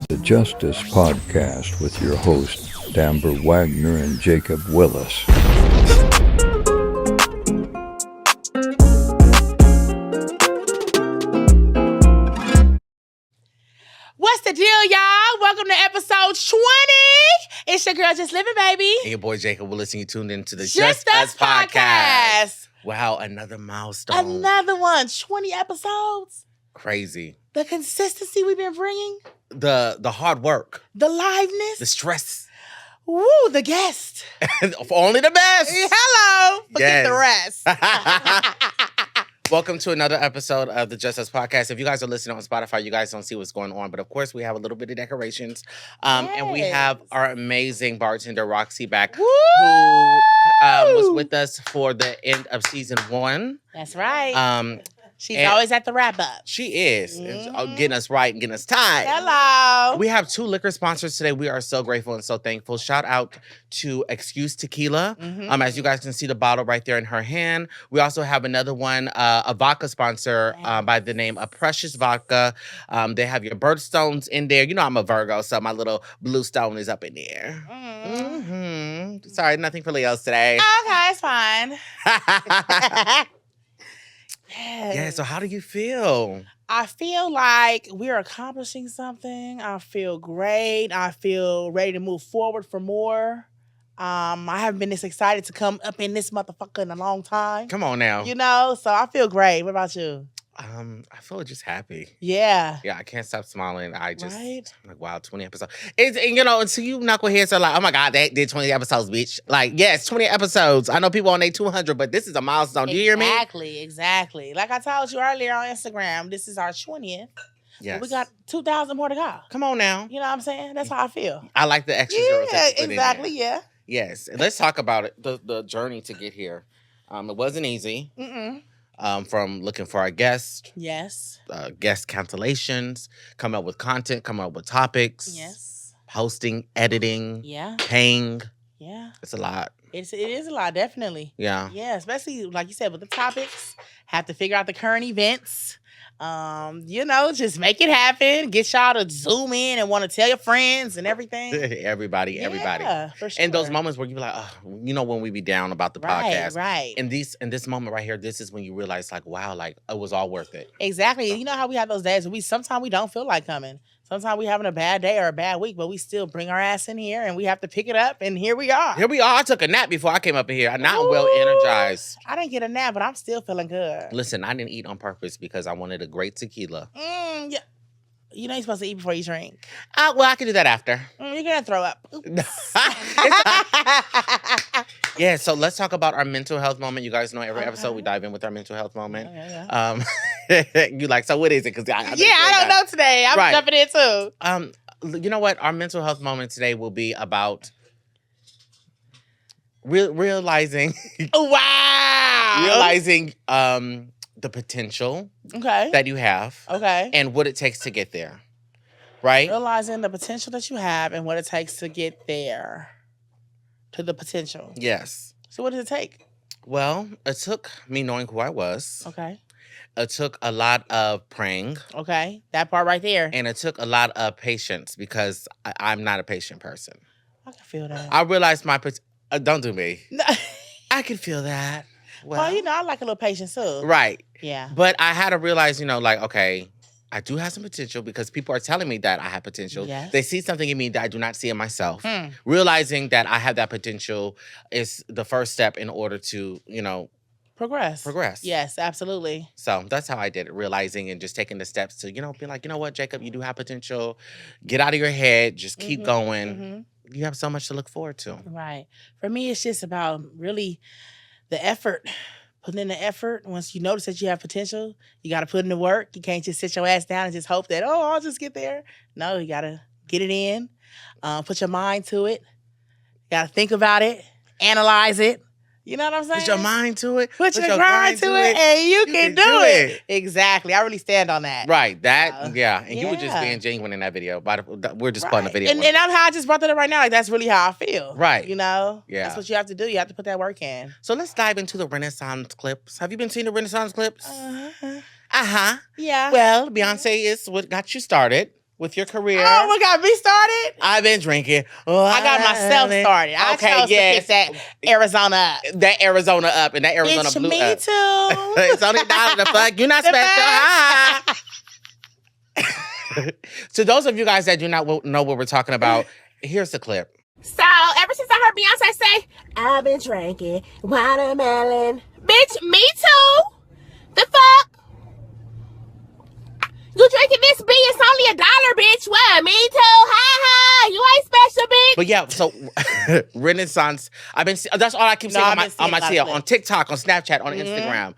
the Jst Us Podcast with your hosts, Amber Wagner and Jacob Willis. What's the deal, y'all? Welcome to episode 20. It's your girl, Just Living, baby. And your boy, Jacob Willis, and you tuned into the Jst Us Podcast. Wow, another milestone. Another one. 20 episodes. Crazy. The consistency we've been bringing. The hard work. The liveness. The stress. Woo, the guest. Only the best. Hello. Forget the rest. Welcome to another episode of the Jst Us Podcast. If you guys are listening on Spotify, you guys don't see what's going on. But of course, we have a little bit of decorations. And we have our amazing bartender, Roxy, back, Woo! who was with us for the end of season 1. That's right. She's and always at the wrap-up. She is. Getting us right and getting us tied. Hello. We have 2 liquor sponsors today. We are so grateful and so thankful. Shout out to Excuse Tequila. As you guys can see the bottle right there in her hand. We also have another one, a vodka sponsor by the name of Precious Vodka. They have your birthstones in there. You know I'm a Virgo, so my little blue stone is up in there. Sorry, nothing for Leos today. Okay, it's fine. Yeah, so how do you feel? I feel like we're accomplishing something. I feel great. I feel ready to move forward for more. I haven't been this excited to come up in this motherfucker in a long time. Come on now. You know, so I feel great. What about you? I feel just happy. Yeah. Yeah, I can't stop smiling. I just, right? I'm like, wow, 20 episodes. And you know, until you knuckleheads are like, oh my God, they did 20 episodes, bitch. Like, yes, 20 episodes. I know people on their 200, but this is a milestone. Do you hear me? Exactly. Like I told you earlier on Instagram, this is our 20th. Yes. We got 2,000 more to go. Come on now. You know what I'm saying? That's how I feel. I like the extra zeros. Yeah, exactly, yeah. Yes. And let's talk about it, the journey to get here. It wasn't easy. From looking for our guests. Yes. Guest cancellations, coming up with content, coming up with topics. Yes. Posting, editing. Yeah. Paying. Yeah. It's a lot. It is a lot, definitely. Yeah. Yeah, especially, like you said, with the topics. Have to figure out the current events. You know, just make it happen. Get y'all to zoom in and want to tell your friends and everything. everybody. Yeah, for sure. And those moments where you be like, oh, you know, when we be down about the podcast. Right. In this moment right here, this is when you realize, like, wow, like, it was all worth it. Exactly. You know how we have those days where sometimes we don't feel like coming. Sometimes we having a bad day or a bad week, but we still bring our ass in here and we have to pick it up, and here we are. Here we are. I took a nap before I came up in here. Now I'm well energized. I didn't get a nap, but I'm still feeling good. Listen, I didn't eat on purpose because I wanted a great tequila. Yeah. You know you're supposed to eat before you drink. Well, I can do that after. You're going to throw up. Yeah, so let's talk about our mental health moment. You guys know every episode we dive in with our mental health moment. Yeah. You like, so what is it? Because I don't know today. I'm jumping in too. You know what? Our mental health moment today will be about realizing. Wow. Realizing the potential that you have. Okay. And what it takes to get there. Right? Realizing the potential that you have and what it takes to get there. To the potential. Yes. So what does it take? Well, it took me knowing who I was. Okay. It took a lot of praying. Okay. That part right there. And it took a lot of patience because I'm not a patient person. I can feel that. I realized don't do me. No. I can feel that. Well, you know, I like a little patience too. Right. Yeah. But I had to realize, you know, like, okay, I do have some potential because people are telling me that I have potential. Yes. They see something in me that I do not see in myself. Realizing that I have that potential is the first step in order to, you know, Progress. Yes, absolutely. So that's how I did it, realizing and just taking the steps to, you know, be like, you know what, Jacob, you do have potential. Get out of your head. Just keep going. You have so much to look forward to. Right. For me, it's just about really the effort. Putting in the effort. Once you notice that you have potential, you got to put in the work. You can't just sit your ass down and just hope that, I'll just get there. No, you got to get it in. Put your mind to it. You got to think about it. Analyze it. You know what I'm saying? Put your mind to it. Put your grind to it, and you can do it. Exactly. I really stand on that. Right. That, yeah. And you were just being genuine in that video. We're just putting the video. And I'm how I just brought that up right now. Like, that's really how I feel. Right. You know? Yeah. That's what you have to do. You have to put that work in. So let's dive into the Renaissance clips. Have you been seeing the Renaissance clips? Uh-huh. Uh-huh. Yeah. Well, Beyonce is what got you started. with your career. Oh, we got me started? I've been drinking. I got myself started. I chose to pick that Arizona up. That Arizona up and that Arizona Bitch, blue me up. too. It's only $1. The fuck? You're not The special. fuck? Ha. To those of you guys that do not know what we're talking about, here's the clip. So, ever since I heard Beyonce say, I've been drinking watermelon. Bitch, me too. The fuck? You drinking this beer? It's only $1, bitch. What? Me too. Ha ha. You ain't special, bitch. But yeah, so Renaissance. That's all I keep saying on my TL, on TikTok, on Snapchat, on Instagram.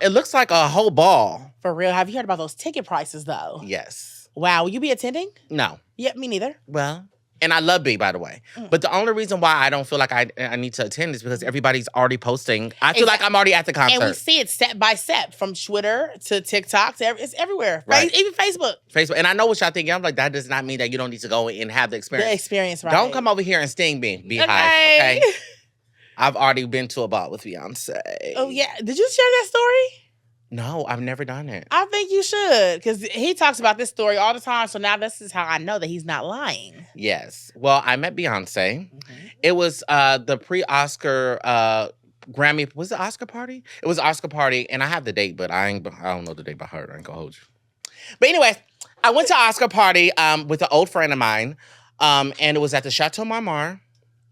It looks like a whole ball. For real. Have you heard about those ticket prices though? Yes. Wow. Will you be attending? No. Yeah, me neither. Well, and I love B, by the way. But the only reason why I don't feel like I need to attend is because everybody's already posting. I feel like I'm already at the concert. And we see it step by step from Twitter to TikTok to it's everywhere. Right. Even Facebook. And I know what y'all thinking. I'm like, that does not mean that you don't need to go and have the experience. The experience, right? Don't come over here and sting me, Beehive. Okay. I've already been to a ball with Beyonce. Oh, yeah. Did you share that story? No, I've never done it. I think you should, because he talks about this story all the time. So now this is how I know that he's not lying. Yes. Well, I met Beyonce. It was the pre-Oscar Grammy. Was it Oscar party? It was Oscar party, and I have the date, but I don't know the date by heart. I ain't gonna hold you. But anyways, I went to Oscar party with an old friend of mine, and it was at the Chateau Marmont.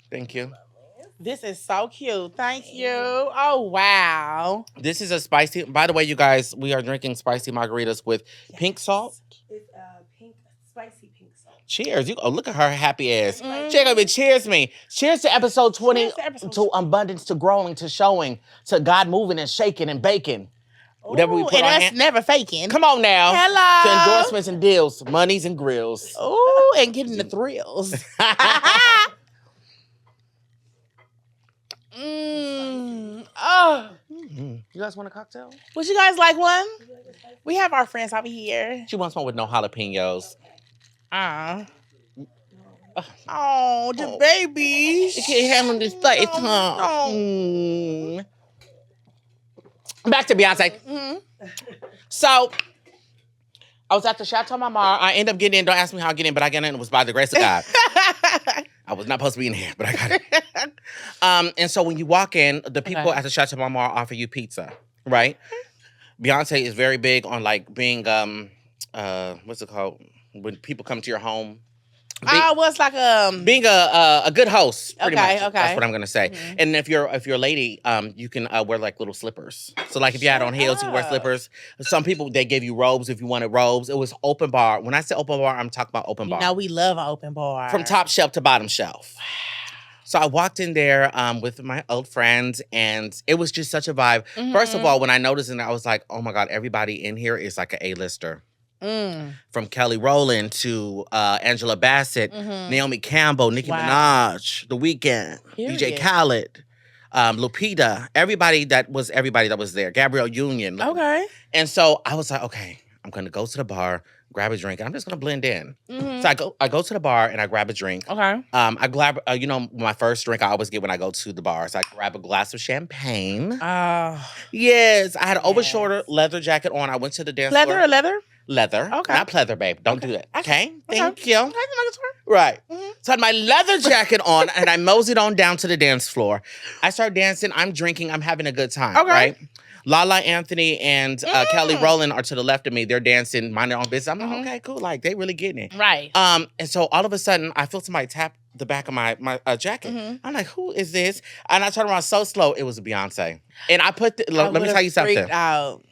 Thank you. This is so cute. Thank you. Oh, wow. This is a spicy. By the way, you guys, we are drinking spicy margaritas with pink salt. It's spicy pink salt. Cheers. Look at her happy ass. Cheers me. Cheers to episode 20. To abundance, to growing, to showing, to God moving and shaking and baking. Whatever we put and our that's hand. never faking. Come on now. Hello. To endorsements and deals, monies and grills. Oh, and getting the thrills. Oh. You guys want a cocktail? Would you guys like one? We have our friends over here. She wants one with no jalapenos. Oh, the babies. You can't handle this face, huh? Back to Beyonce. So, I was at the Chateau Marmont. I ended up getting in. Don't ask me how I get in, but I got in. It was by the grace of God. I was not supposed to be in here, but I got it. And so when you walk in, the people at the Chateau Marmont offer you pizza, right? Beyonce is very big on like being, what's it called? When people come to your home. What's like being a good host, pretty much. Okay. That's what I'm gonna say. And if you're a lady, you can wear like little slippers. So like if you had on heels, you can wear slippers. Some people they give you robes if you wanted robes. It was open bar. When I say open bar, I'm talking about open bar. You know we love an open bar. From top shelf to bottom shelf. So I walked in there with my old friends, and it was just such a vibe. First of all, when I noticed it, I was like, oh my God, everybody in here is like an A-lister. From Kelly Rowland to Angela Bassett, Naomi Campbell, Nicki Minaj, The Weeknd, DJ Khaled, Lupita, everybody that was there, Gabrielle Union. Okay. And so I was like, okay, I'm gonna go to the bar, grab a drink, and I'm just gonna blend in. So I go to the bar and I grab a drink. Okay. I grab, my first drink I always get when I go to the bar. So I grab a glass of champagne. Yes, I had an over-shoulder leather jacket on. I went to the dance floor. Leather? Leather. Okay. Not pleather, babe. Don't do that. Okay? Thank you. Okay. Right. So I had my leather jacket on and I moseyed on down to the dance floor. I start dancing. I'm drinking. I'm having a good time. Okay. Right? Lala Anthony and Kelly Rowland are to the left of me. They're dancing, minding their own business. I'm like, okay, cool. Like, they really getting it. Right. And so all of a sudden, I feel somebody tap the back of my jacket. I'm like, who is this? And I turn around so slow. It was Beyonce. And I put, let me tell you something. Freaked out.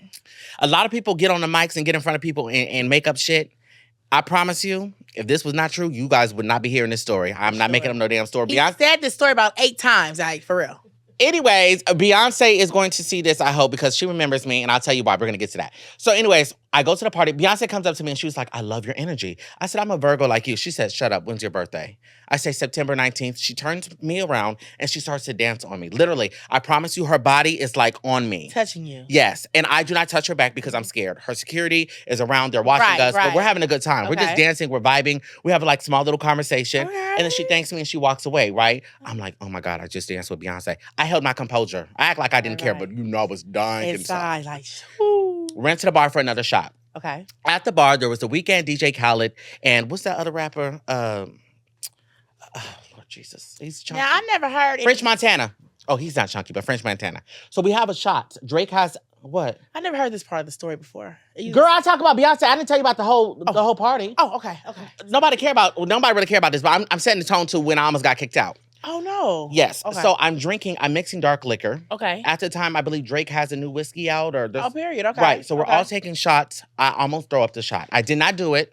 A lot of people get on the mics and get in front of people and make up shit. I promise you, if this was not true, you guys would not be hearing this story. I'm not making up no damn story. He said this story about 8 times, like, for real. Anyways, Beyonce is going to see this, I hope, because she remembers me, and I'll tell you why. We're going to get to that. So anyways, I go to the party. Beyonce comes up to me, and she was like, I love your energy. I said, I'm a Virgo like you. She said, shut up. When's your birthday? I say, September 19th. She turns me around, and she starts to dance on me. Literally, I promise you, her body is, like, on me. Touching you. Yes, and I do not touch her back because I'm scared. Her security is around. They're watching us, but we're having a good time. We're just dancing. We're vibing. We have, like, small little conversation. And then she thanks me, and she walks away, right? I'm like, oh, my God, I just danced with Beyonce. I held my composure. I act like I didn't care, but I was dying inside. Like, whoo. Ran to the bar for another shot. Okay. At the bar, there was the Weeknd, DJ Khaled, and what's that other rapper? Lord Jesus, he's chunky. Now I never heard French Montana. Oh, he's not chunky, but French Montana. So we have a shot. Drake has what? I never heard this part of the story before. Girl, I talk about Beyonce. I didn't tell you about the whole party. Oh, okay. Nobody really care about this, but I'm setting the tone to when I almost got kicked out. Oh no. Yes. Okay. So I'm mixing dark liquor. Okay. At the time, I believe Drake has a new whiskey out period. Okay. Right. So we're all taking shots. I almost throw up the shot. I did not do it.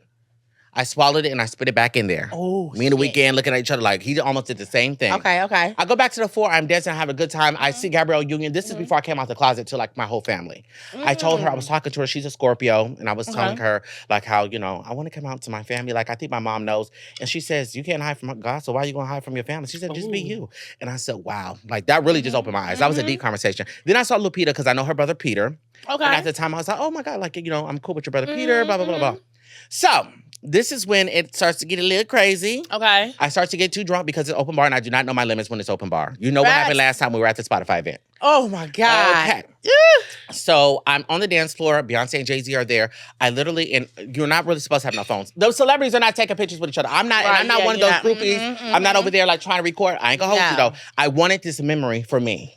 I swallowed it and I spit it back in there. Oh, Me and the Weeknd looking at each other like he almost did the same thing. Okay. I go back to the floor. I'm dancing. I have a good time. I see Gabrielle Union. This is before I came out the closet to like my whole family. I told her, I was talking to her. She's a Scorpio. And I was telling her like how, I want to come out to my family. Like I think my mom knows. And she says, you can't hide from God. So why are you going to hide from your family? She said, just be you. And I said, wow. Like that really just opened my eyes. That was a deep conversation. Then I saw Lupita because I know her brother Peter. Okay. And at the time I was like, oh my God, like, I'm cool with your brother Peter, blah, blah, blah, blah. So this is when it starts to get a little crazy. Okay. I start to get too drunk because it's open bar and I do not know my limits when it's open bar. You know what happened last time we were at the Spotify event. Oh my God. Okay. So I'm on the dance floor. Beyonce and Jay-Z are there. I literally, and you're not really supposed to have no phones. Those celebrities are not taking pictures with each other. I'm not, and I'm not one of those groupies. I'm not over there like trying to record. I ain't gonna hold you though. I wanted this memory for me.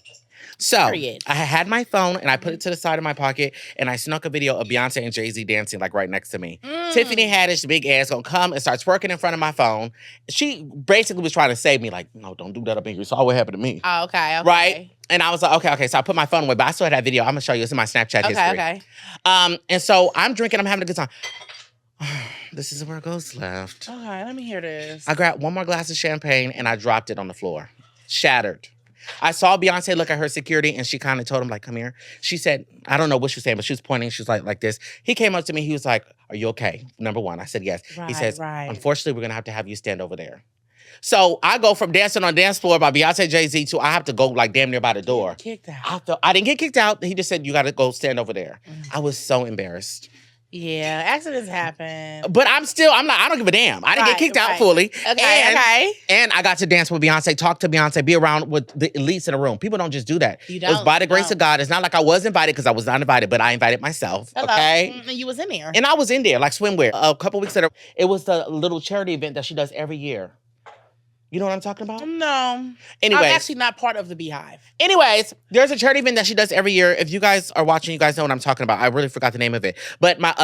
So I had my phone and I put it to the side of my pocket and I snuck a video of Beyonce and Jay-Z dancing like right next to me. Tiffany Haddish, big ass, gonna come and starts twerking in front of my phone. She basically was trying to save me like, no, don't do that up in here. You saw what happened to me. Oh, okay. Right? And I was like, okay. So I put my phone away, but I still had that video. I'm gonna show you. It's in my Snapchat history. Okay. And so I'm drinking, I'm having a good time. This is where it goes left. Okay, let me hear this. I grabbed one more glass of champagne and I dropped it on the floor. Shattered. I saw Beyonce look at her security and she kind of told him, like, come here. She said, I don't know what she was saying, but she was pointing. She was like this. He came up to me. He was like, are you okay? Number one. I said, yes. He says, unfortunately, we're going to have you stand over there. So I go from dancing on dance floor by Beyonce, Jay-Z to I have to go like damn near by the door. Kicked out. I didn't get kicked out. He just said, you got to go stand over there. I was so embarrassed. Yeah, accidents happen. But I don't give a damn. I didn't get kicked out fully. Okay. And I got to dance with Beyonce, talk to Beyonce, be around with the elites in the room. People don't just do that. It was by the grace of God. It's not like I was invited because I was not invited, but I invited myself. Hello. Okay? And you was in there. And I was in there, like swimwear. A couple weeks later, it was the little charity event that she does every year. You know what I'm talking about? No. Anyways. I'm actually not part of the Beehive. Anyways, there's a charity event that she does every year. If you guys are watching, you guys know what I'm talking about. I really forgot the name of it. But my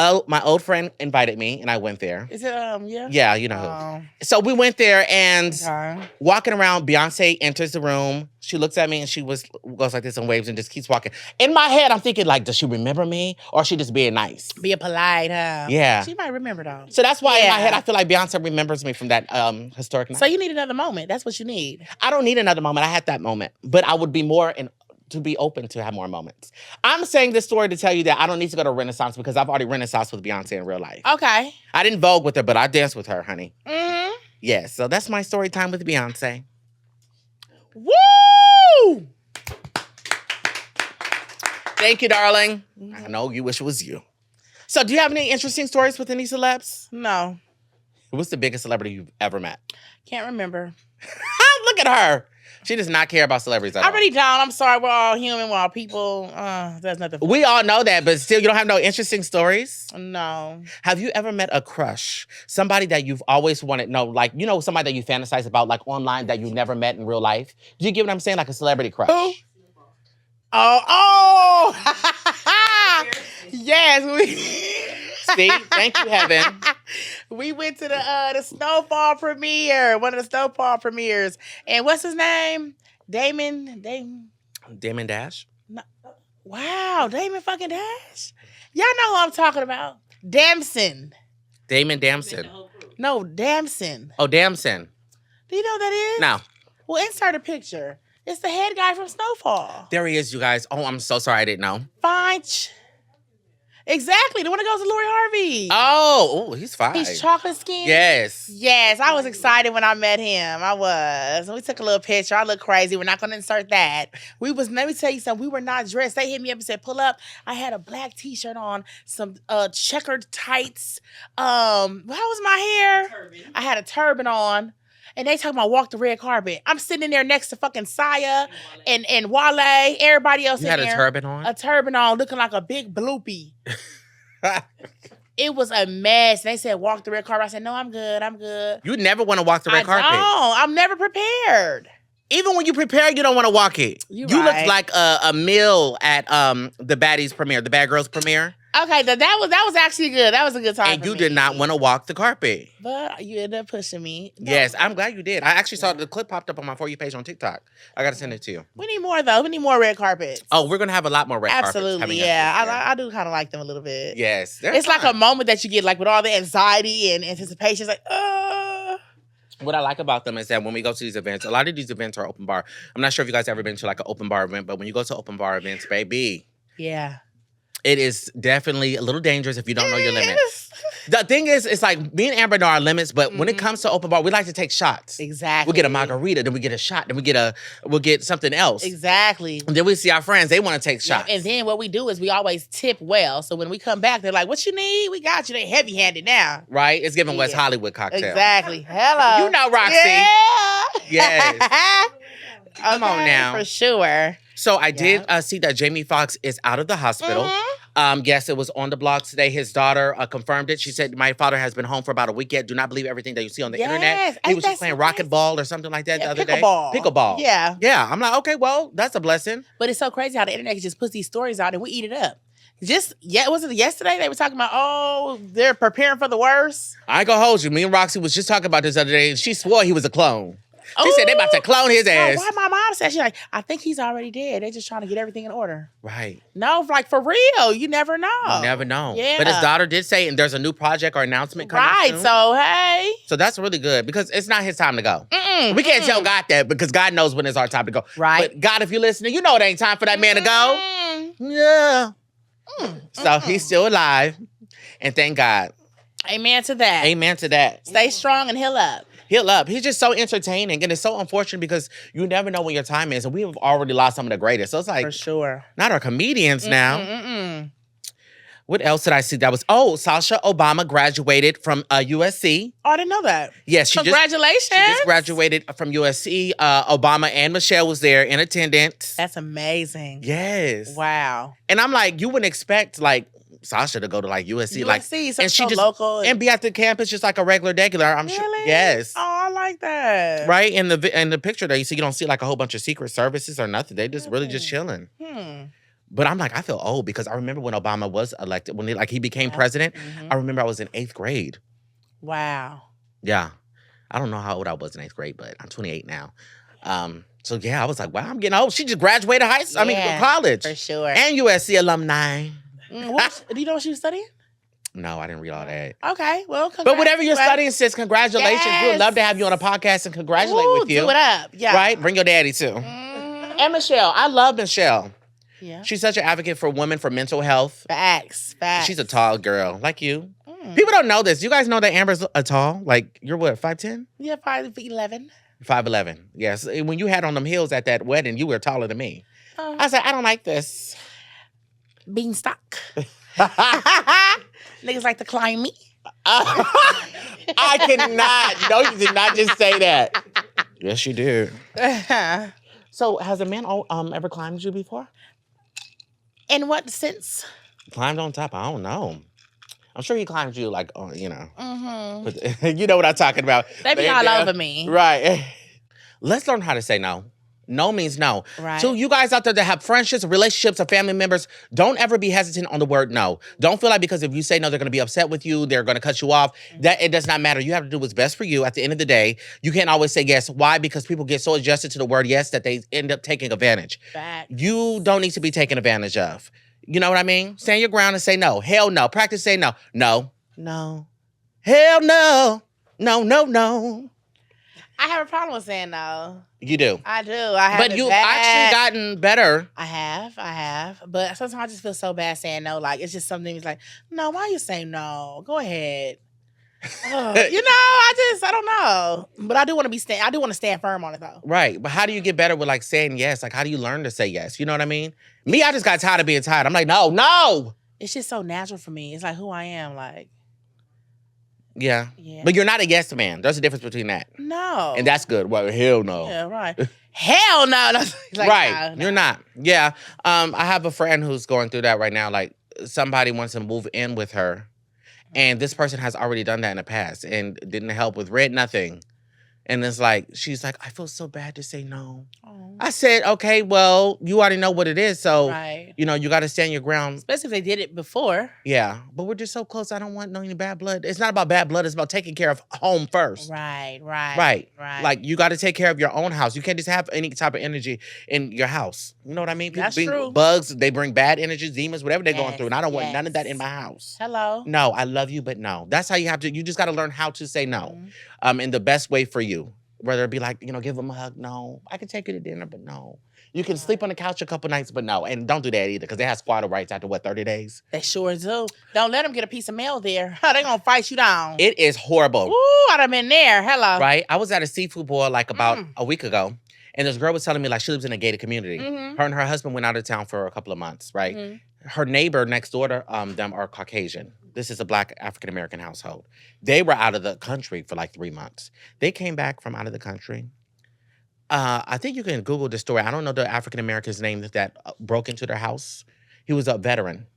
old friend invited me, and I went there. Is it, yeah? Yeah, you know. So we went there, and walking around, Beyonce enters the room. She looks at me, and she goes like this and waves and just keeps walking. In my head, I'm thinking, like, does she remember me? Or is she just being nice? Being polite, huh? Yeah. She might remember, though. So that's why in my head, I feel like Beyonce remembers me from that historic night. So you need another moment. That's what you need. I don't need another moment. I had that moment. But I would be more to be open to have more moments. I'm saying this story to tell you that I don't need to go to Renaissance because I've already Renaissance with Beyonce in real life. Okay. I didn't Vogue with her, but I danced with her, honey. Mm-hmm. Yes, so that's my story time with Beyonce. Woo! Thank you, darling. I know you wish it was you. So do you have any interesting stories with any celebs? No. What's the biggest celebrity you've ever met? Can't remember. Look at her. She does not care about celebrities at all. I really don't. I'm sorry. We're all human. We're all people. There's nothing. We all know that, but still, you don't have no interesting stories? No. Have you ever met a crush? Somebody that you've always wanted to know, like, somebody that you fantasize about, like, online that you never met in real life? Do you get what I'm saying? Like a celebrity crush. Who? Oh! Yes. See? Thank you, Heaven. We went to the Snowfall premiere, one of the Snowfall premieres. And what's his name? Damon Dash? No. Wow, Damon fucking Dash? Y'all know who I'm talking about. Damson. Damon Damson. No, Damson. Oh, Damson. Do you know who that is? No. Well, insert a picture. It's the head guy from Snowfall. There he is, you guys. Oh, I'm so sorry I didn't know. Finch. Exactly, the one that goes to Lori Harvey. Oh, he's fine. He's chocolate skin? Yes. Yes, I was excited when I met him. I was. We took a little picture. I look crazy. We're not going to insert that. Let me tell you something. We were not dressed. They hit me up and said, pull up. I had a black t-shirt on, some checkered tights. How was my hair? I had a turban on. And they talking about walk the red carpet. I'm sitting in there next to fucking Saya and Wale, everybody else in there. You had a turban on? A turban on, looking like a big bloopy. It was a mess. They said, walk the red carpet. I said, no, I'm good. I'm good. You never want to walk the red carpet. No, I'm never prepared. Even when you prepare, you don't want to walk it. You right. look like a meal at the Baddies premiere, the Bad Girls premiere. Okay, that was actually good. That was a good time. And you did not want to walk the carpet. But you ended up pushing me. No. Yes, I'm glad you did. I actually saw the clip popped up on my For You page on TikTok. I got to send it to you. We need more, though. We need more red carpets. Oh, we're going to have a lot more red carpets. Absolutely, yeah. I do kind of like them a little bit. Yes. It's fun. like a moment that you get, like, with all the anxiety and anticipation. It's like, What I like about them is that when we go to these events, a lot of these events are open bar. I'm not sure if you guys ever been to like an open bar event, but when you go to open bar events, baby. Yeah. It is definitely a little dangerous if you don't know your limits. The thing is, it's like me and Amber know our limits, but when it comes to open bar, we like to take shots. Exactly. We get a margarita, then we get a shot, then we'll get something else. Exactly. And then we see our friends, they want to take shots. And then what we do is we always tip well. So when we come back, they're like, what you need? We got you. They heavy-handed now. Right? It's giving West Hollywood cocktail. Exactly. Hello. You know Roxy. Yeah. Yes. Come on now. For sure. So I did see that Jamie Foxx is out of the hospital. Yes, it was on the blog today. His daughter confirmed it. She said, my father has been home for about a week yet. Do not believe everything that you see on the internet. He was just playing racquetball or something like that the other day. Pickleball. Yeah. Yeah. I'm like, okay, well, that's a blessing. But it's so crazy how the internet can just put these stories out and we eat it up. Was it yesterday? They were talking about, they're preparing for the worst. I ain't gonna hold you. Me and Roxy was just talking about this the other day, and she swore he was a clone. She said they about to clone his ass. Why my mom said, she's like, I think he's already dead. They're just trying to get everything in order. Right. No, like for real. You never know. You never know. Yeah. But his daughter did say, and there's a new project or announcement coming soon. So hey. So that's really good because it's not his time to go. We can't tell God that because God knows when it's our time to go. Right. But God, if you're listening, you know it ain't time for that man to go. Yeah. So he's still alive. And thank God. Amen to that. Amen to that. Stay strong and heal up. Heal up. He's just so entertaining. And it's so unfortunate because you never know when your time is. And we have already lost some of the greatest. So it's like, for sure. Not our comedians now. What else did I see? That was, Sasha Obama graduated from USC. Oh, I didn't know that. Yes. Congratulations. She just graduated from USC. Obama and Michelle was there in attendance. That's amazing. Yes. Wow. And I'm like, you wouldn't expect like Sasha to go to like USC. And she just local. And be at the campus just like a regular. I'm sure. Yes. Oh, I like that. Right? In the picture there, you don't see like a whole bunch of secret services or nothing. They just really just chilling. But I'm like, I feel old because I remember when Obama was elected, when he became president, I remember I was in 8th grade. Wow. Yeah. I don't know how old I was in 8th grade, but I'm 28 now. So yeah, I was like, wow, I'm getting old. She just graduated college. For sure. And USC alumni. Do you know what she was studying? No, I didn't read all that. Okay, well, but whatever you're studying, sis, congratulations. Yes. We would love to have you on a podcast and congratulate with you. Do it up. Yeah. Right? Bring your daddy too. And Michelle. I love Michelle. Yeah. She's such an advocate for women, for mental health. Facts. She's a tall girl, like you. People don't know this. You guys know that Amber's a tall? Like, you're what, 5'10"? Yeah, 5'11". 5'11". Yes. When you had on them heels at that wedding, you were taller than me. I said, I don't like this. Beanstalk. Niggas like to climb me. I cannot. No, you did not just say that. Yes, you did. So, has a man ever climbed you before? In what sense? Climbed on top? I don't know. I'm sure he climbed you, like, you know. But you know what I'm talking about. They be all over me. Right. Let's learn how to say no. No means no. Right. So you guys out there that have friendships, relationships, or family members, don't ever be hesitant on the word no. Don't feel like because if you say no, they're going to be upset with you, they're going to cut you off. That it does not matter. You have to do what's best for you. At the end of the day, you can't always say yes. Why? Because people get so adjusted to the word yes that they end up taking advantage. Fact. You don't need to be taken advantage of. You know what I mean? Stand your ground and say no. Hell no. Practice say no. No. No. Hell no. No, no, no. I have a problem with saying no. You do. I do. I have. But you've actually gotten better. I have. But sometimes I just feel so bad saying no. Like, it's just something that's like, no, why you say no? Go ahead. I don't know. But I do want to stand firm on it though. Right. But how do you get better with like saying yes? Like, how do you learn to say yes? You know what I mean? Me, I just got tired of being tired. I'm like, no. It's just so natural for me. It's like who I am. Like. Yeah. But you're not a yes man. There's a difference between that. No. And that's good. Well, hell no. Yeah, right. Hell no. Like, right. No. You're not. Yeah. I have a friend who's going through that right now. Like, somebody wants to move in with her, and this person has already done that in the past and didn't help with rent, nothing. And it's like, she's like, I feel so bad to say no. Oh. I said, okay, well, you already know what it is. So, Right. you know, you got to stand your ground. Especially if they did it before. Yeah. But we're just so close. I don't want no any bad blood. It's not about bad blood. It's about taking care of home first. Right. Right. Like, you got to take care of your own house. You can't just have any type of energy in your house. You know what I mean? People That's bring true. bugs, they bring bad energies, demons, whatever they're going Yes, through. And I don't want yes. none of that in my house. Hello. No, I love you, but no. That's how you have to, you just got to learn how to say no in the best way for you. Whether it be like, you know, give them a hug. No. I can take you to dinner, but no. You can sleep on the couch a couple nights, but no. And don't do that either, because they have squatter rights after, 30 days? They sure do. Don't let them get a piece of mail there. They're going to fight you down. It is horrible. Ooh, I done been there. Hello. Right? I was at a seafood boil like about a week ago, and this girl was telling me like she lives in a gated community. Her and her husband went out of town for a couple of months, right? Her neighbor next door to them are Caucasian. This is a Black African-American household. They were out of the country for like 3 months. They came back from out of the country. I think you can Google the story. I don't know the African-American's name that broke into their house. He was a veteran.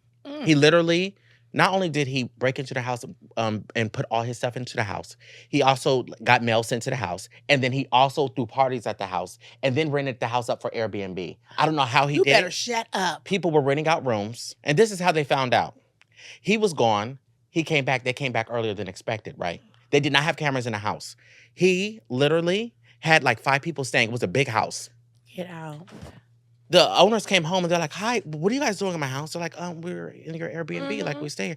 He literally, not only did he break into the house and put all his stuff into the house, he also got mail sent to the house. And then he also threw parties at the house and then rented the house up for Airbnb. I don't know how he You did better it. shut up. People were renting out rooms. And this is how they found out. He was gone. He came back. They came back earlier than expected, right? They did not have cameras in the house. He literally had like 5 people staying. It was a big house. Get out. The owners came home and they're like, hi, what are you guys doing in my house? They're like, we're in your Airbnb. Like, we stay here.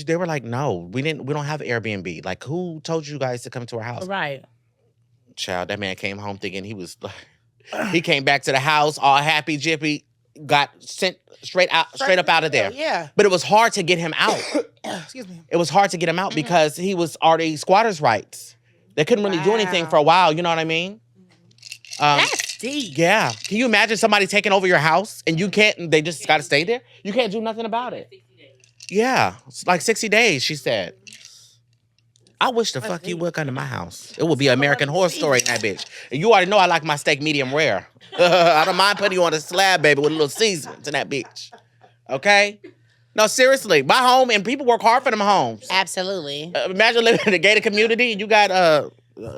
They were like, no, we don't have Airbnb. Like, who told you guys to come to our house? Right. Child, that man came home thinking he was, he came back to the house all happy, jippy, got sent straight up out of there. Yeah. But it was hard to get him out. Excuse me. It was hard to get him out because he was already squatters' rights. They couldn't really do anything Wow. for a while. You know what I mean? That's deep. Yeah. Can you imagine somebody taking over your house and you can't, they just got to stay there? You can't do nothing about it. Yeah. It's like 60 days, she said. I wish the fuck you would come to my house. It would be American Horror Story in that bitch. And you already know I like my steak medium rare. I don't mind putting you on a slab, baby, with a little seasoning to that bitch. Okay? No, seriously. My home, and people work hard for them homes. Absolutely. Imagine living in a gated community and you got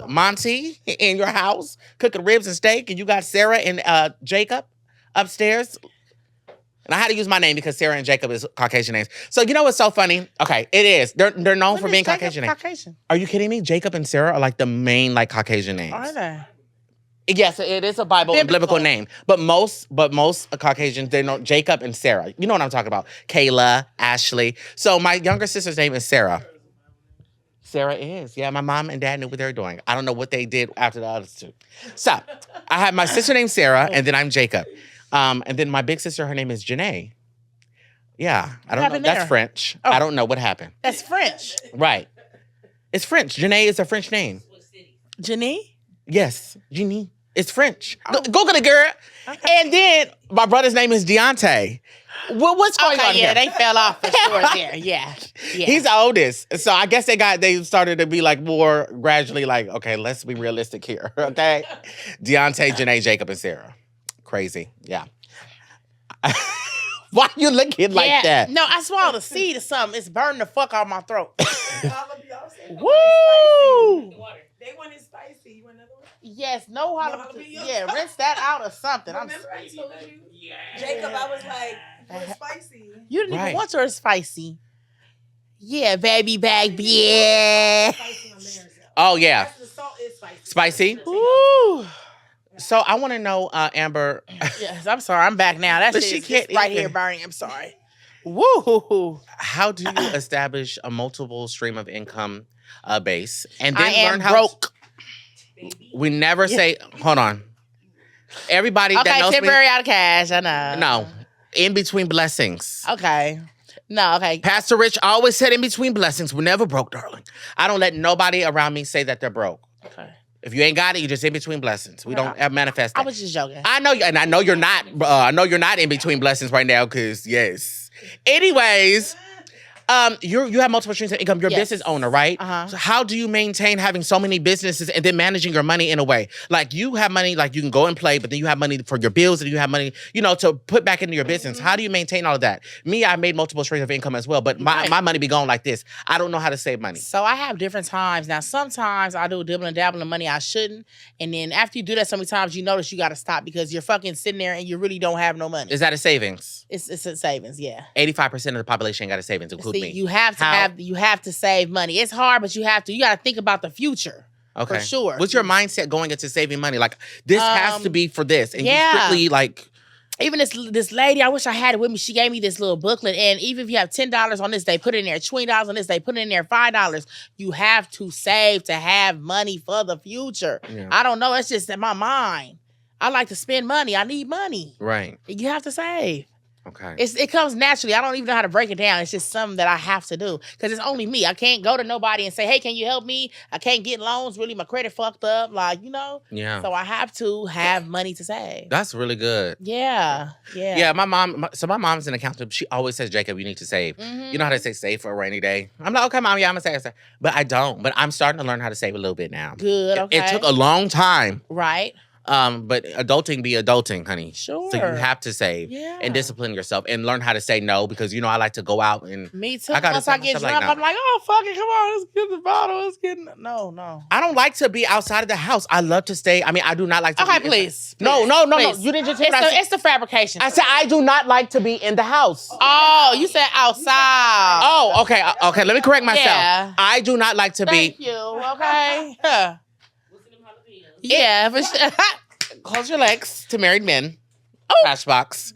Monty in your house cooking ribs and steak, and you got Sarah and Jacob upstairs. And I had to use my name because Sarah and Jacob is Caucasian names. So you know what's so funny? Okay, it is. They're known for being Caucasian names. Caucasian. Are you kidding me? Jacob and Sarah are like the main like Caucasian names. Are they? Yes, it is a biblical name. But most Caucasians, they know Jacob and Sarah. You know what I'm talking about. Kayla, Ashley. So my younger sister's name is Sarah. Sarah is. Yeah, my mom and dad knew what they were doing. I don't know what they did after the others two. So I have my sister named Sarah, and then I'm Jacob. And then my big sister, her name is Janae. Yeah, I don't know. happened That's there? French. Oh. I don't know what happened. That's French. Right. It's French. Janae is a French name. Janie? Yes, Jeannie. It's French. Google it, girl. Okay. And then my brother's name is Deontay. What's going on here? They fell off for sure there. Yeah. He's the oldest. So I guess they started to be like more gradually like, okay, let's be realistic here. Okay. Deontay, Janae, Jacob, and Sarah. Crazy. Yeah. Why you looking like that? No, I swallowed a seed or something. It's burning the fuck out my throat. Woo! They want it spicy. You want another one? Yes, no jalapeno. Rinse that out or something. Remember I told you? Jacob, I was like, what's spicy? You didn't Right. even want yours spicy. Yeah, baby bag. Yeah. Spicy on theirs. Oh, yeah. The salt is spicy. Spicy? Ooh. So I want to know, Amber. Yes, I'm sorry. I'm back now. That But shit she is can't just right even- here burning. I'm sorry. Woo. How do you establish a multiple stream of income base and then I am learn how? broke. We never say. Hold on. Everybody that Okay, knows temporary out of cash. I know. me. No, in between blessings. Okay. No, okay. Pastor Rich always said, "In between blessings, we're never broke, darling." I don't let nobody around me say that they're broke. Okay. If you ain't got it, you just in between blessings. We don't manifest that. I was just joking. I know, and I know you're not. I know you're not in between blessings right now, because yes. Anyways, You have multiple streams of income. You're a business owner, right? So how do you maintain having so many businesses and then managing your money in a way? Like you have money, like you can go and play, but then you have money for your bills and you have money, to put back into your business. How do you maintain all of that? Me, I made multiple streams of income as well, but my money be going like this. I don't know how to save money. So I have different times. Now, sometimes I do dibble and dabble in money I shouldn't. And then after you do that so many times, you notice you got to stop because you're fucking sitting there and you really don't have no money. Is that a savings? It's a savings, yeah. 85% of the population ain't got a savings, including me. You have to save money. It's hard, but you have to. You got to think about the future. Okay. For sure. What's your mindset going into saving money? Like, this has to be for this. And you strictly, like... Even this lady, I wish I had it with me. She gave me this little booklet. And even if you have $10 on this, they put it in there. $20 on this, they put it in there. $5. You have to save to have money for the future. Yeah. I don't know. It's just in my mind. I like to spend money. I need money. Right. You have to save. Okay. It comes naturally. I don't even know how to break it down. It's just something that I have to do because it's only me. I can't go to nobody and say, hey, can you help me? I can't get loans. Really, my credit fucked up. Yeah. So I have to have money to save. That's really good. Yeah. Yeah, my mom's an accountant. She always says, Jacob, you need to save. You know how they say save for a rainy day? I'm like, okay, Mom, yeah, I'm going to save. But I don't. But I'm starting to learn how to save a little bit now. Good, okay. It took a long time. Right. But adulting be adulting, honey. Sure. So you have to save and discipline yourself and learn how to say no because, I like to go out and... Me too. Once I get drunk, I'm like, oh, fuck it, come on, let's get the bottle, let's get... No. I don't like to be outside of the house. I love to stay... I do not like to be... Okay, please. No. You didn't just hear it's the fabrication. I said I do not like to be in the house. Oh, you said outside. Oh, okay. Okay, let me correct myself. Yeah. I do not like to be... Thank you, okay. Yeah, for sure. Close your legs to married men. Cashbox.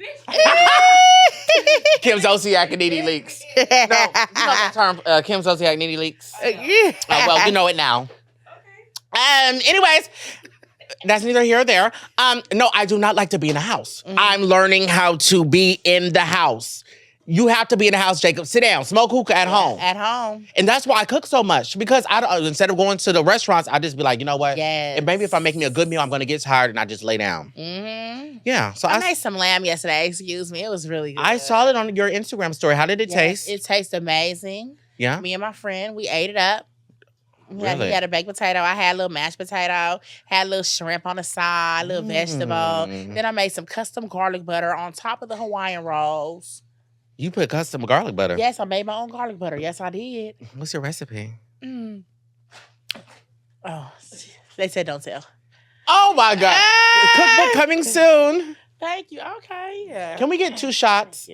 Kim Zolciak and Nene Leaks. No, you know the term Kim Zolciak, Nene Leaks? Well, you know it now. Okay. Anyways, that's neither here or there. No, I do not like to be in the house. I'm learning how to be in the house. You have to be in the house, Jacob. Sit down, smoke hookah at home. At home. And that's why I cook so much. Because instead of going to the restaurants, I just be like, you know what? Yes. And maybe if I make me a good meal, I'm going to get tired and I just lay down. Mm-hmm. Yeah. So I made some lamb yesterday. Excuse me. It was really good. I saw it on your Instagram story. How did it taste? It tastes amazing. Yeah. Me and my friend, we ate it up. Really? He had a baked potato. I had a little mashed potato. Had a little shrimp on the side, a little vegetable. Then I made some custom garlic butter on top of the Hawaiian rolls. You put custom garlic butter? Yes, I made my own garlic butter. Yes, I did. What's your recipe? Oh, they said don't tell. Oh, my God. Cookbook coming soon. Thank you. Okay, yeah. Can we get 2 shots?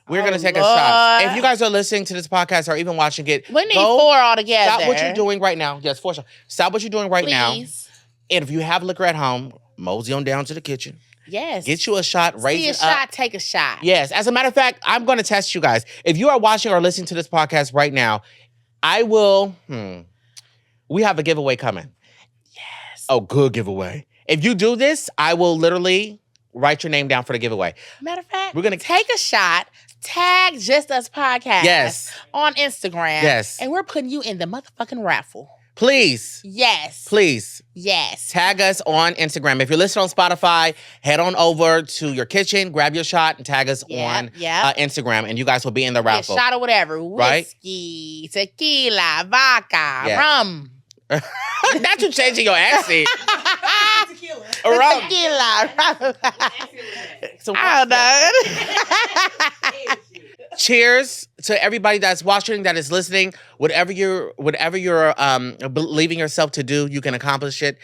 We're going to take a shot. If you guys are listening to this podcast or even watching it, we need 4 altogether. Stop what you're doing right now. Yes, 4 shots. Stop what you're doing right now. And if you have liquor at home, mosey on down to the kitchen. Yes. Get you a shot, raise it up. Take a shot. Yes. As a matter of fact, I'm going to test you guys. If you are watching or listening to this podcast right now, I will... We have a giveaway coming. Yes. Oh, good giveaway. If you do this, I will literally write your name down for the giveaway. Matter of fact, we're going to take a shot, tag Jst Us Podcast on Instagram. Yes. And we're putting you in the motherfucking raffle. Please. Yes. Please. Yes. Tag us on Instagram. If you're listening on Spotify, head on over to your kitchen, grab your shot, and tag us on Instagram, and you guys will be in the raffle. Shot or whatever. Right? Whiskey, tequila, vodka, rum. Not you changing your accent. Tequila. Rum. Tequila. So I don't know. Cheers to everybody that's watching, that is listening. Whatever you're believing yourself to do, you can accomplish it.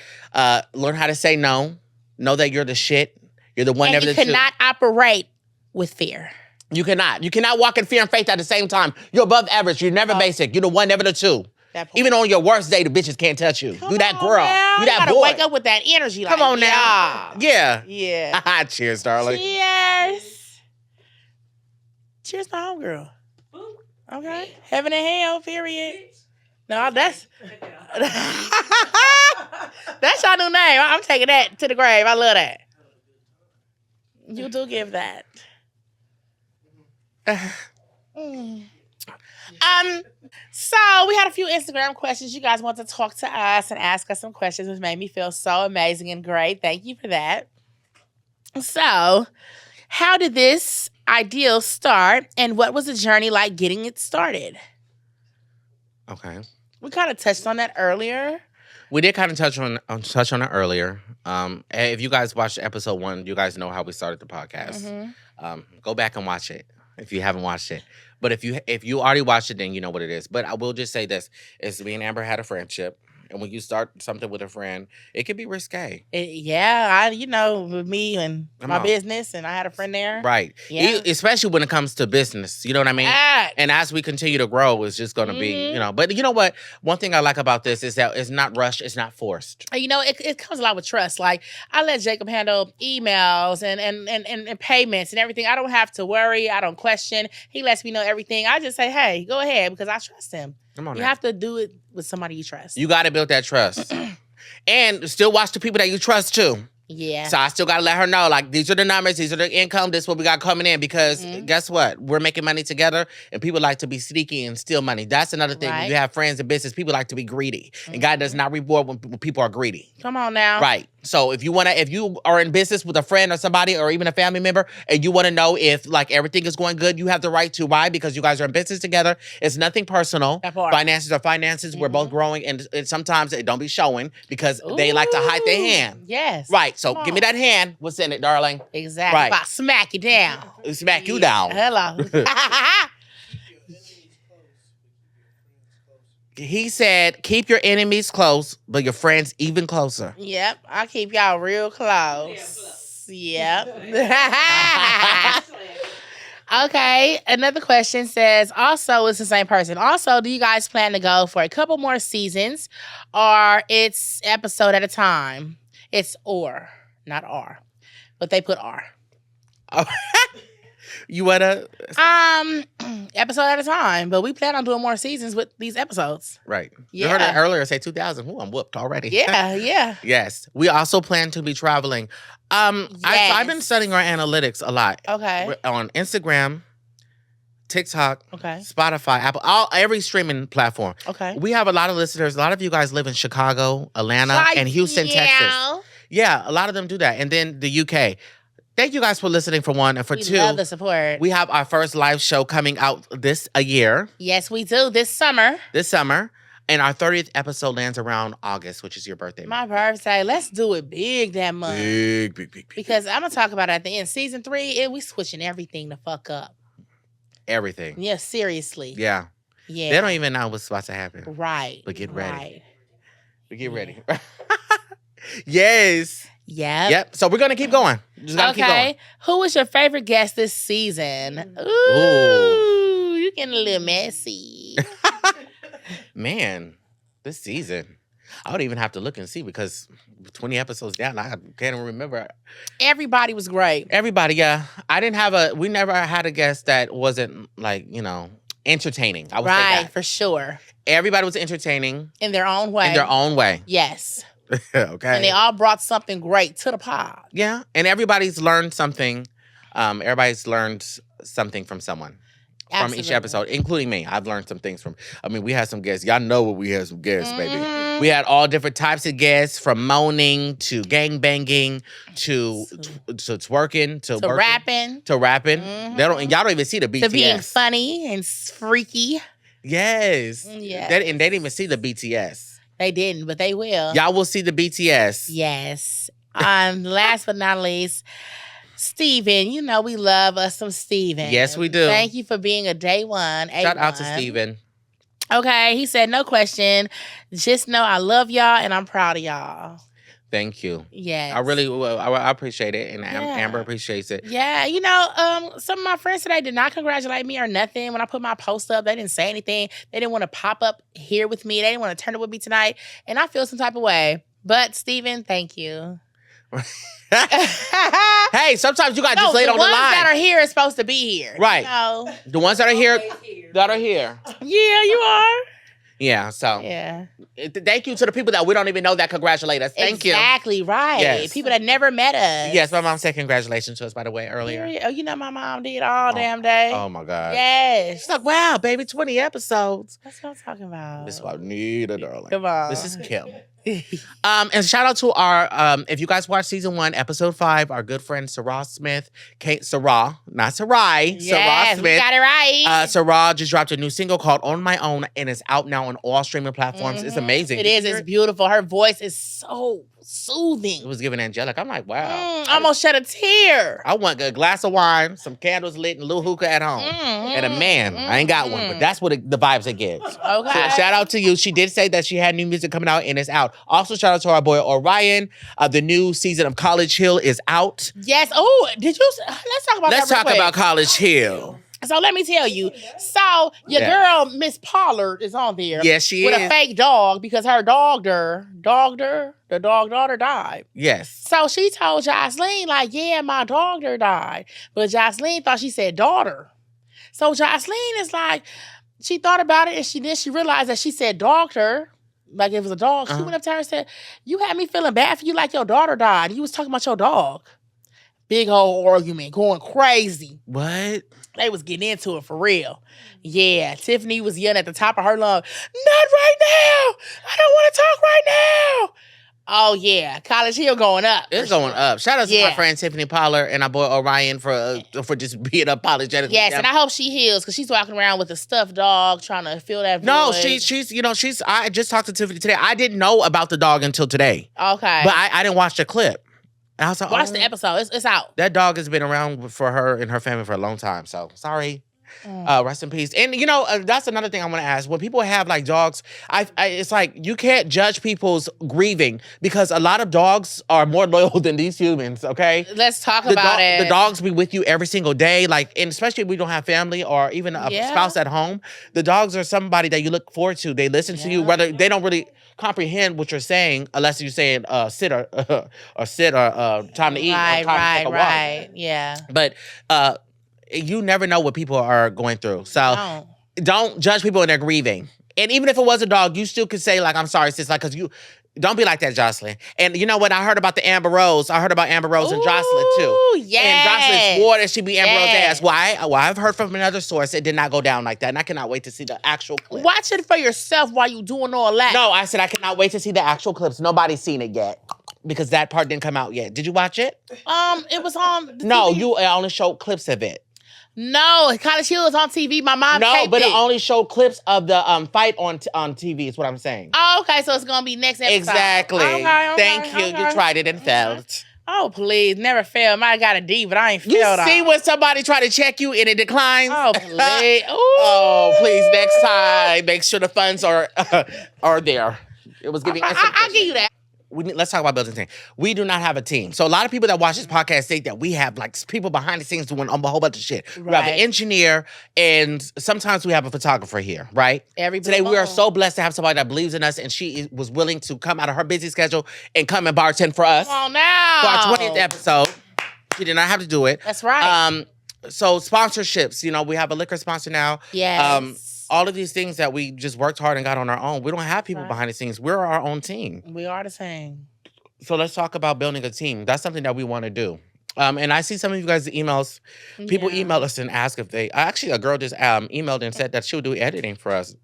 Learn how to say no. Know that you're the shit. You're the one. And you cannot operate with fear. You cannot. You cannot walk in fear and faith at the same time. You're above average. You're never basic. You're the one, never the two. Even on your worst day, the bitches can't touch you. You that girl. Now. You that boy. Boy. Wake up with that energy. Come on now. Yeah. Yeah. Cheers, darling. Cheers. Cheers, my homegirl. Okay. Heaven and hell, period. No, that's your new name. I'm taking that to the grave. I love that. You do give that. So we had a few Instagram questions. You guys want to talk to us and ask us some questions, which made me feel so amazing and great. Thank you for that. So, how did this ideal start, and what was the journey like getting it started? Okay. We kind of touched on that earlier. We did kind of touch on it earlier. If you guys watched episode 1, you guys know how we started the podcast. Go back and watch it if you haven't watched it. But if you already watched it, then you know what it is. But I will just say this: is me and Amber had a friendship. And when you start something with a friend, it can be risque. With me and my business, and I had a friend there. Right. Yeah. Especially when it comes to business. You know what I mean? And as we continue to grow, it's just going to be, But you know what? One thing I like about this is that it's not rushed. It's not forced. It comes a lot with trust. Like, I let Jacob handle emails and payments and everything. I don't have to worry. I don't question. He lets me know everything. I just say, hey, go ahead, because I trust him. Come on, you have to do it with somebody you trust. You got to build that trust. And still watch the people that you trust, too. Yeah. So I still got to let her know, like, these are the numbers, these are the income, this is what we got coming in. Because guess what? We're making money together, and people like to be sneaky and steal money. That's another thing. Right. When you have friends in business, people like to be greedy. And God does not reward when people are greedy. Come on now. Right. So if you are in business with a friend or somebody or even a family member, and you want to know if like everything is going good, you have the right to. Why? Because you guys are in business together. It's nothing personal. Finances are finances. We're both growing, and sometimes it don't be showing because they like to hide their hand. Yes. Right. So give me that hand. What's in it, darling? Exactly. Right. If I smack you down. Smack you down. Hello. He said, keep your enemies close, but your friends even closer. Yep. I keep y'all real close. Yep. Okay. Another question says, also, it's the same person. Also, do you guys plan to go for a couple more seasons, or it's episode at a time? It's or, not R. But they put R. You wanna episode at a time, but we plan on doing more seasons with these episodes. Right. Yeah. You heard it earlier say 2000. Ooh, I'm whooped already. Yeah. Yes. We also plan to be traveling. I've been studying our analytics a lot. Okay. We're on Instagram, TikTok, Okay. Spotify, Apple, every streaming platform. Okay. We have a lot of listeners. A lot of you guys live in Chicago, Atlanta, and Houston, Texas. Yeah, a lot of them do that. And then the UK. Thank you guys for listening, for one. And for two, we love the support. We have our first live show coming out this year. Yes, we do. This summer. And our 30th episode lands around August, which is your birthday. My birthday. Let's do it big that month. Big. Because I'm going to talk about it at the end. Season 3, we switching everything the fuck up. Everything. Yeah, seriously. Yeah. Yeah. They don't even know what's about to happen. Right. But get ready. Right. But get ready. Yes. Yep. So we're going to keep going. Just gotta keep going. Who was your favorite guest this season? Ooh. You getting a little messy. Man, this season, I would even have to look and see because 20 episodes down, I can't even remember. Everybody was great. Everybody, yeah. We never had a guest that wasn't like, entertaining. I would say that. For sure. Everybody was entertaining. In their own way. Yes. Okay. And they all brought something great to the pod. Yeah. And everybody's learned something. Everybody's learned something from someone. Absolutely. From each episode, including me. I've learned some things we had some guests. Y'all know what we had some guests, baby. We had all different types of guests, from moaning to gang banging to twerking to rapping. To rapping. Y'all don't even see the BTS. To being funny and freaky. Yes. Yeah. They didn't even see the BTS. They didn't, but they will. Y'all will see the BTS. Yes. Last but not least, Steven. We love us some Steven. Yes, we do. Thank you for being a day one. Shout out to Steven. Okay, he said, no question. Just know I love y'all and I'm proud of y'all. Thank you. Yes. I appreciate it, and Amber appreciates it. Yeah, some of my friends today did not congratulate me or nothing. When I put my post up, they didn't say anything. They didn't want to pop up here with me. They didn't want to turn up with me tonight, and I feel some type of way. But, Steven, thank you. Hey, sometimes you got to just lay it on the line. The ones that are here are supposed to be here. Right. The ones that are here. Yeah, you are. Yeah, so. Yeah. Thank you to the people that we don't even know that congratulate us. Thank you. Exactly, right. Yes. People that never met us. Yes, my mom said congratulations to us, by the way, earlier. Oh, my mom did all damn day. Oh, my God. Yes. She's like, wow, baby, 20 episodes. That's what I'm talking about. This is what I need, darling. Come on. This is Kim. And shout out to our, if you guys watched season 1, episode 5, our good friend Sarah Smith, Sarah, not Sarai, Yes, Sarah Smith. we got it right. Sarah just dropped a new single called On My Own, and it's out now on all streaming platforms. It's amazing. It is. It's beautiful. Her voice is so soothing. It was giving angelic. I'm like, wow. Almost shed a tear. I want a glass of wine, some candles lit, and a little hookah at home. And a man. I ain't got one, but that's what the vibes it gives. Okay. So shout out to you. She did say that she had new music coming out and it's out. Also, shout out to our boy Orion. The new season of College Hill is out. Yes. Oh, did you? Let's talk about that. Let's talk about College Hill. So let me tell you. So your girl, Miss Pollard, is on there. Yes, she with is. a fake dog because her the dog daughter died. Yes. So she told Jocelyn, like, yeah, my daughter died. But Jocelyn thought she said daughter. So Jocelyn is like, she thought about it and she realized that she said doctor, like it was a dog. She went up to her and said, you had me feeling bad for you like your daughter died. You was talking about your dog. Big old argument, going crazy. What? They was getting into it for real. Yeah, Tiffany was yelling at the top of her lungs, not right now. I don't want to talk right now. Oh, yeah. College Hill going up. It's going up. Shout out to my friend Tiffany Pollard and our boy Orion for just being apologetic. Yes, and I hope she heals because she's walking around with a stuffed dog trying to fill that void. No, she's I just talked to Tiffany today. I didn't know about the dog until today. Okay. But I didn't watch the clip. And I was like, watch the episode. It's out. That dog has been around for her and her family for a long time. So, sorry. Rest in peace. And, that's another thing I want to ask. When people have, like, dogs, it's like you can't judge people's grieving because a lot of dogs are more loyal than these humans, okay? Let's talk about it. The dogs be with you every single day, like, and especially if we don't have family or even a spouse at home. The dogs are somebody that you look forward to. They listen to you, whether they don't really comprehend what you're saying unless you're saying sit or time to eat or time to take a walk. Right. Yeah. But you never know what people are going through. So don't judge people when they're grieving. And even if it was a dog, you still could say, like, I'm sorry, sis, like, because you don't be like that, Jocelyn. And you know what? I heard about the Amber Rose. I heard about Amber Rose and Jocelyn, too. Yes. And Jocelyn swore that she'd be Amber Rose's ass. Why? Well, I've heard from another source it did not go down like that. And I cannot wait to see the actual clip. Watch it for yourself while you doing all that. No, I said I cannot wait to see the actual clips. Nobody's seen it yet. Because that part didn't come out yet. Did you watch it? It was on No, TV. you only showed clips of it. No, College Hill is on TV. My mom taped but it it only showed clips of the fight on TV is what I'm saying. Oh, okay, so it's going to be next episode. Exactly. Okay, Thank you. You tried it and failed. Oh, please. Never failed. I got a D, but I ain't failed. You see when somebody try to check you and it declines? Oh, please. Oh, please, next time, make sure the funds are there. It was giving I'll give you that. Let's talk about building a team. We do not have a team. So a lot of people that watch this podcast think that we have like people behind the scenes doing a whole bunch of shit. Right. We have an engineer and sometimes we have a photographer here, right? Today we are so blessed to have somebody that believes in us and she was willing to come out of her busy schedule and come and bartend for us. Come on now. For our 20th episode. She did not have to do it. That's right. So sponsorships, we have a liquor sponsor now. Yes. All of these things that we just worked hard and got on our own. We don't have people behind the scenes. We're our own team. We are the same. So let's talk about building a team. That's something that we want to do. And I see some of you guys' emails. People email us and ask if they... Actually, a girl just emailed and said that she'll do editing for us.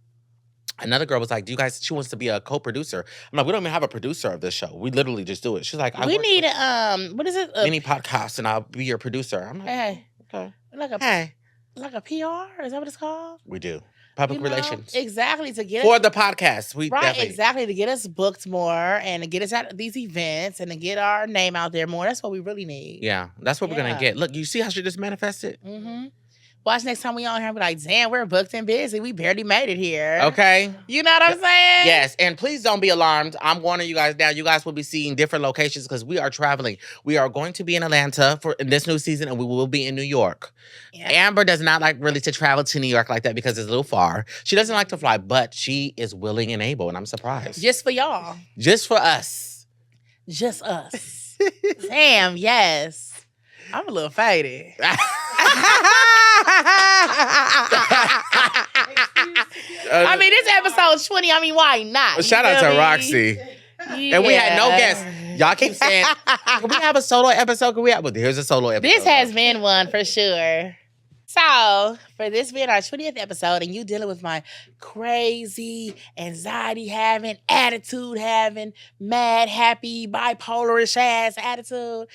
Another girl was like, she wants to be a co-producer. I'm like, we don't even have a producer of this show. We literally just do it. She's like, we need what is it? Mini podcast and I'll be your producer. I'm like, hey. Okay. Like a PR? Is that what it's called? We do. Public relations. Exactly. To get for the podcast. Exactly. To get us booked more and to get us at these events and to get our name out there more. That's what we really need. Yeah. That's what we're going to get. Look, you see how she just manifested? Mm-hmm. Watch next time we on here and be like, damn, we're booked and busy. We barely made it here. Okay. You know what I'm saying? Yes. And please don't be alarmed. I'm warning you guys now. You guys will be seeing different locations because we are traveling. We are going to be in Atlanta in this new season and we will be in New York. Yeah. Amber does not like really to travel to New York like that because it's a little far. She doesn't like to fly, but she is willing and able and I'm surprised. Just for y'all. Just for us. Just us. Damn, yes. I'm a little faded. I mean, this episode 20. I mean, why not? Shout out to Roxy. Yeah. And we had no guests. Y'all keep saying, can we have a solo episode? Well, here's a solo episode. This has been one for sure. So, for this being our 20th episode, and you dealing with my crazy, anxiety-having, attitude-having, mad, happy, bipolar-ish ass attitude,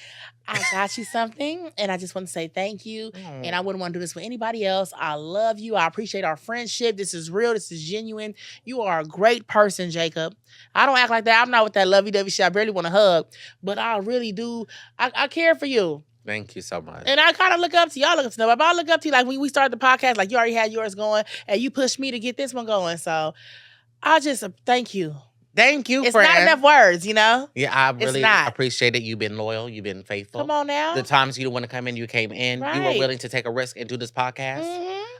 I got you something, and I just want to say thank you. And I wouldn't want to do this with anybody else. I love you. I appreciate our friendship. This is real. This is genuine. You are a great person, Jacob. I don't act like that. I'm not with that lovey-dovey shit. I barely want to hug, but I really do. I care for you. Thank you so much. And I kind of look up to y'all. Look up to nobody, but I look up to you. Like when we started the podcast, like you already had yours going, and you pushed me to get this one going. So I just thank you. Thank you, It's friend. not enough words, you know? Yeah, I really not. appreciate it. You've been loyal. You've been faithful. Come on now. The times you didn't want to come in, you came in. You were Right. willing to take a risk and do this podcast.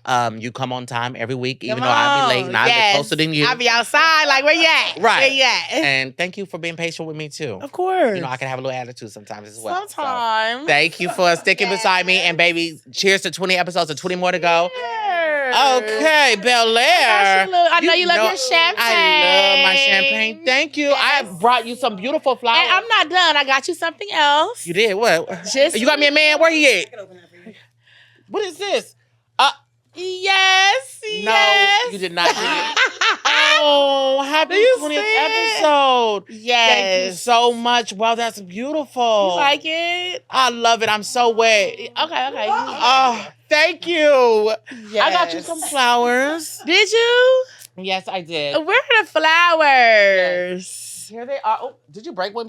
Mhm. You come on time every week, even Come though I be on. late and I Yes. be closer than you. I be outside, like, where you at? Right. Where you at? And thank you for being patient with me, too. Of course. You know, I can have a little attitude sometimes as well. So, Sometimes. thank you for sticking beside me. And, baby, cheers to 20 episodes and 20 more to go. Okay, Bel Air. I know you love your champagne. I love my champagne. Thank you. I brought you some beautiful flowers. And I'm not done. I got you something else. You did? What? Just- You got me a man? Where he at? What is this? Yes. No, Yes. you did not do it. Oh, happy Do you 20th see it? episode. Yes. Thank you so much. Wow, that's beautiful. You like it? I love it. I'm so wet. Okay. Oh, thank you. Yes. I got you some flowers. Did you? Yes, I did. Where are the flowers? Here they are. Oh, did you break one?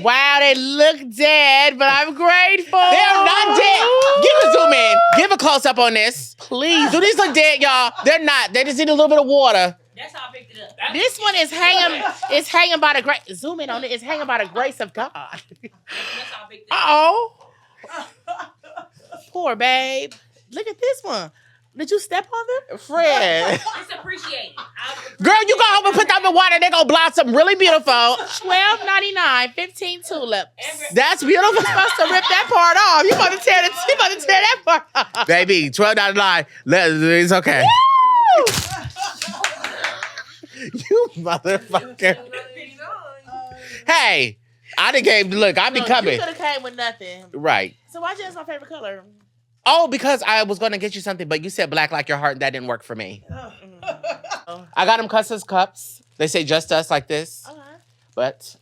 Wow, they look dead, but I'm grateful. They're not dead. Give a zoom in. Give a close up on this. Please. Do these look dead, y'all? They're not. They just need a little bit of water. That's how I picked it up. This one is hanging. It's hanging by the grace. Zoom in on it. It's hanging by the grace of God. That's how I picked it up. Oh, poor babe. Look at this one. Did you step on them? Fred. It's appreciated. Girl, you go home and put them in water. They're going to blossom really beautiful. $12.99, 15 tulips. That's beautiful. You're supposed to rip that part off. You about to tear that part off. Baby, $12.99. It's okay. You motherfucker. Hey, I done came. Look, I be coming. You could have came with nothing. Right. So why'd you ask my favorite color? Oh, because I was going to get you something, but you said black like your heart, and that didn't work for me. Oh. I got them Custis cups. They say Just Us like this, Okay. but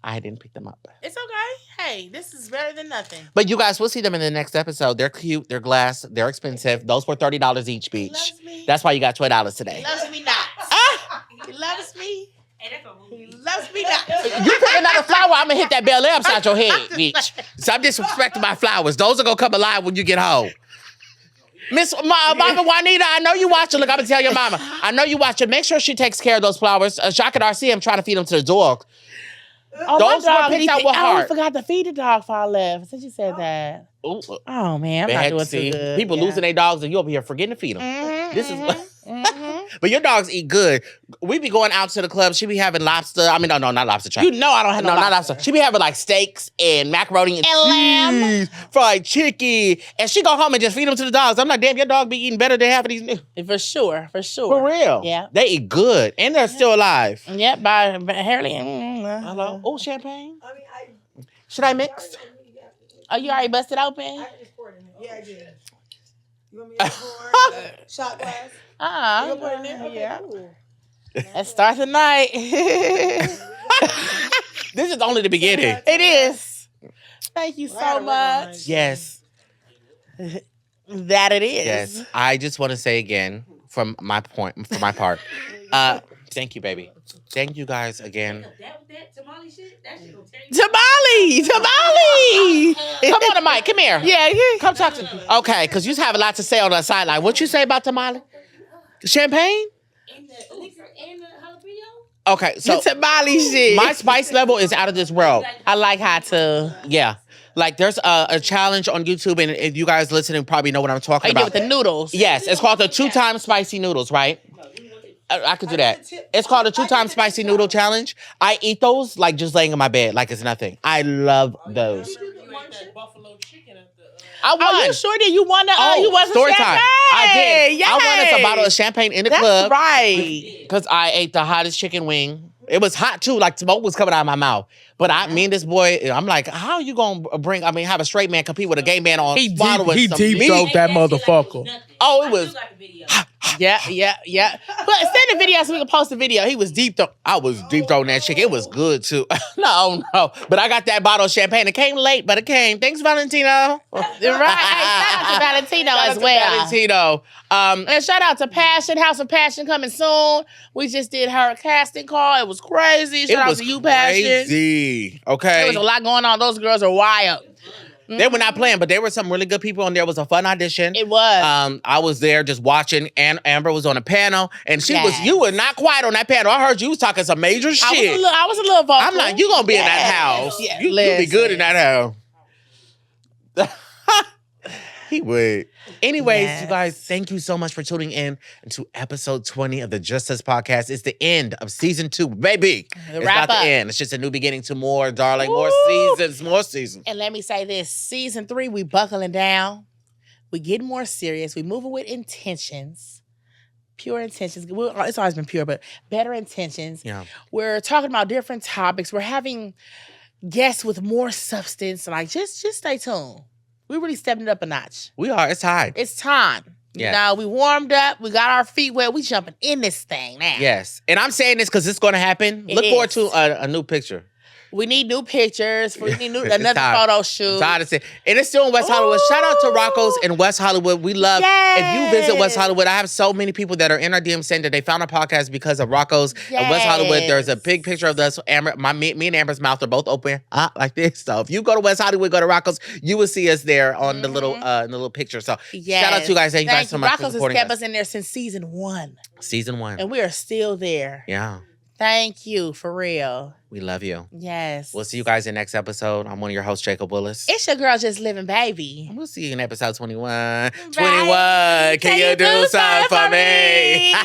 I didn't pick them up. It's okay. Hey, this is better than nothing. But you guys will see them in the next episode. They're cute. They're glass. They're expensive. Those were $30 each He beach. loves me. That's why you got $12 today. He loves me not. Ah! He loves me. Hey, that's a He movie. loves me not. You pick another flower, I'm gonna hit that Bel Air upside your head, bitch. So I'm disrespecting my flowers. Those are gonna come alive when you get home. Miss Mama Juanita, I know you watching. Look, I'm gonna tell your mama. I know you watching. Make sure she takes care of those flowers. Shock at RC, I'm trying to feed them to the dog. Oh, Those my were dog picked need out to- with I heart. forgot to feed the dog before I left. Since you said that. Ooh, Oh, man. I'm not doing too good. people Yeah. losing their dogs and you over here forgetting to feed them. Mhm, This is mhm. But your dogs eat good. We be going out to the club. She be having lobster. I mean, no, not lobster. Chop. You know I don't have No, no not lobster. She be having like steaks and macaroni and lamb. cheese, fried chicken. And she go home and just feed them to the dogs. I'm like, damn, your dog be eating better than half of these niggas. For sure. For real. Yeah. They eat good. And they're still alive. Yep, by Harley. Hello? Oh, champagne? I mean, Should I mix? Oh, you already busted open? I just poured it in. Yeah, I did. You want me to pour shot glass? You gonna pour it in there? Okay, Yeah. cool. Let's start the night. This is only the beginning. It is. Thank you so Right, right, much. Yes. That it is. Yes. I just want to say again, from my part, thank you, baby. Thank you guys again. That tamale shit, that shit gonna tear you. Tamale! Come on the mic. Come here. Yeah. Come talk to me. Okay, because you have a lot to say on the sideline. What you say about tamale? Champagne? And the liquor and the jalapeno. Okay, so The tamale shit. my spice level is out of this world. I like hot too. Yeah. Like there's a challenge on YouTube, and if you guys listening probably know what I'm talking I do about. with the noodles. Yes, it's called the 2-time spicy noodles, right? I could do that. It's called a 2-time spicy noodle challenge. I eat those like just laying in my bed, like it's nothing. I love those. I won. Oh, you sure did? You won the you won some story time. I did. Yay. I won us a bottle of champagne in the That's club right. because I ate the hottest chicken wing It was hot too, like smoke was coming out of my mouth. But me and this boy, I'm like, how you gonna have a straight man compete with a gay man on swallowing He some deep meat? throat that motherfucker. Oh, it was. Yeah. But send the video so we can post the video. He was deep throat. I was deep throwing that chick. It was good too. No. But I got that bottle of champagne. It came late, but it came. Thanks, Valentino. Right. Hey, shout out to Valentino as well. Valentino. And shout out to Passion, House of Passion coming soon. We just did her casting call. It was crazy. Shout out to you, Passion. Crazy. Okay. There was a lot going on. Those girls are wild. They were not playing, but there were some really good people on there. It was a fun audition. It was. I was there just watching, and Amber was on a panel, and you were not quiet on that panel. I heard you was talking some major shit. I was a little vocal. I'm like, you gonna be in that house. Yeah, You be good in that house. He would. Anyways, you guys, thank you so much for tuning in to episode 20 of the Jst Us Podcast. It's the end of season 2, baby. It's not the end. It's just a new beginning to more, darling. More seasons. And let me say this. Season 3, we buckling down. We getting more serious. We moving with intentions. Pure intentions. It's always been pure, but better intentions. Yeah. We're talking about different topics. We're having guests with more substance. Like, just stay tuned. We really stepping it up a notch. We are. It's time. It's time. Yeah. You know, we warmed up. We got our feet wet. We jumping in this thing now. Yes. And I'm saying this because it's going to happen. Look forward to a new picture. We need new pictures. We need another photo shoot. Tired of saying, and it's still in West Hollywood. Shout out to Rocco's in West Hollywood. We love, if you visit West Hollywood, I have so many people that are in our DM saying that they found our podcast because of Rocco's in West Hollywood. There's a big picture of us. Amber, me and Amber's mouth are both open like this. So if you go to West Hollywood, go to Rocco's, you will see us there on the little picture. So shout out to you guys. Thank you guys so much for supporting us. Rocco's has kept us in there since season 1. Season 1. And we are still there. Yeah. Thank you, for real. We love you. Yes. We'll see you guys in the next episode. I'm one of your hosts, Jacob Willis. It's your girl, Just Living Baby. We'll see you in episode 21. 21. Can you do something for me?